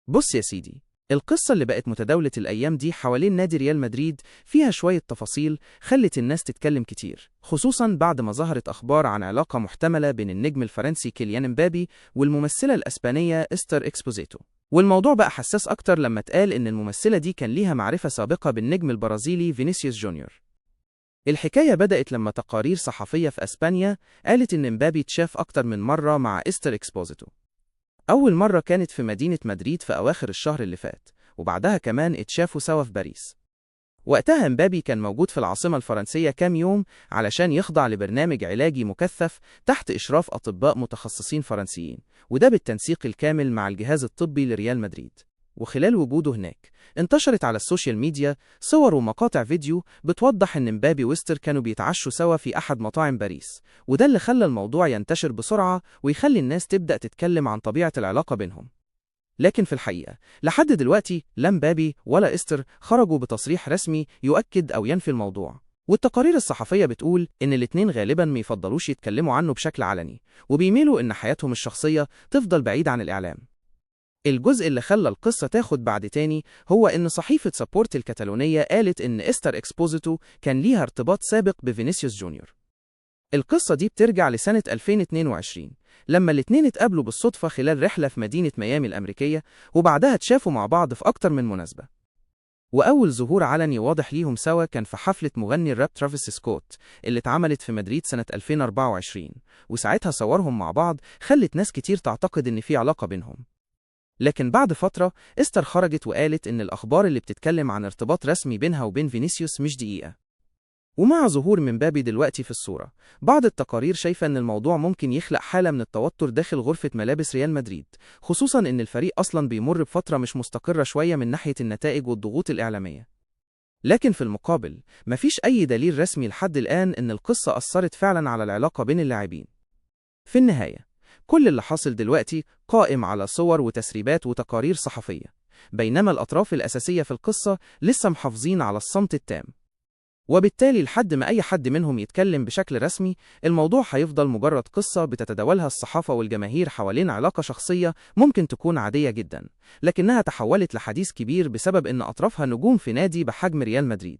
بص يا سيدي، القصة اللي بقت متداولة الأيام دي حوالين نادي ريال مدريد فيها شوية تفاصيل خلت الناس تتكلم كتير، خصوصاً بعد ما ظهرت أخبار عن علاقة محتملة بين النجم الفرنسي كيليان امبابي والممثلة الأسبانية إستر إكسبوزيتو. والموضوع بقى حساس أكتر لما اتقال إن الممثلة دي كان ليها معرفة سابقة بالنجم البرازيلي فينيسيوس جونيور. الحكاية بدأت لما تقارير صحفية في أسبانيا قالت إن امبابي اتشاف أكتر من مرة مع إستر إكسبوزيتو. أول مرة كانت في مدينة مدريد في أواخر الشهر اللي فات، وبعدها كمان اتشافوا سوا في باريس. وقتها امبابي كان موجود في العاصمة الفرنسية كام يوم علشان يخضع لبرنامج علاجي مكثف تحت إشراف أطباء متخصصين فرنسيين، وده بالتنسيق الكامل مع الجهاز الطبي لريال مدريد. وخلال وجوده هناك انتشرت على السوشيال ميديا صور ومقاطع فيديو بتوضح إن امبابي ويستر كانوا بيتعشوا سوا في أحد مطاعم باريس، وده اللي خلى الموضوع ينتشر بسرعة ويخلي الناس تبدأ تتكلم عن طبيعة العلاقة بينهم. لكن في الحقيقة لحد دلوقتي لا امبابي ولا إستر خرجوا بتصريح رسمي يؤكد أو ينفي الموضوع، والتقارير الصحفية بتقول إن الاتنين غالباً ما يفضلوش يتكلموا عنه بشكل علني، وبيميلوا إن حياتهم الشخصية تفضل بعيدة عن الإعلام. الجزء اللي خلى القصة تاخد بعد تاني هو إن صحيفة سابورت الكتالونية قالت إن إستر إكسبوزيتو كان ليها ارتباط سابق بفينيسيوس جونيور. القصة دي بترجع لسنة 2022 لما الاتنين اتقابلوا بالصدفة خلال رحلة في مدينة ميامي الأمريكية، وبعدها اتشافوا مع بعض في أكتر من مناسبة. وأول ظهور علني واضح ليهم سوا كان في حفلة مغني الراب ترافيس سكوت اللي اتعملت في مدريد سنة 2024، وساعتها صورهم مع بعض خلت ناس كتير تعتقد إن في علاقة بينهم. لكن بعد فترة إستر خرجت وقالت إن الأخبار اللي بتتكلم عن ارتباط رسمي بينها وبين فينيسيوس مش دقيقة. ومع ظهور امبابي دلوقتي في الصورة، بعض التقارير شايفة إن الموضوع ممكن يخلق حالة من التوتر داخل غرفة ملابس ريال مدريد، خصوصاً إن الفريق أصلاً بيمر بفترة مش مستقرة شوية من ناحية النتائج والضغوط الإعلامية. لكن في المقابل، مفيش أي دليل رسمي لحد الآن إن القصة أثرت فعلاً على العلاقة بين اللاعبين. في النهاية، كل اللي حاصل دلوقتي قائم على صور وتسريبات وتقارير صحفية، بينما الأطراف الأساسية في القصة لسه محافظين على الصمت التام. وبالتالي لحد ما أي حد منهم يتكلم بشكل رسمي، الموضوع هيفضل مجرد قصة بتتداولها الصحافة والجماهير حوالين علاقة شخصية ممكن تكون عادية جدا، لكنها تحولت لحديث كبير بسبب إن أطرافها نجوم في نادي بحجم ريال مدريد.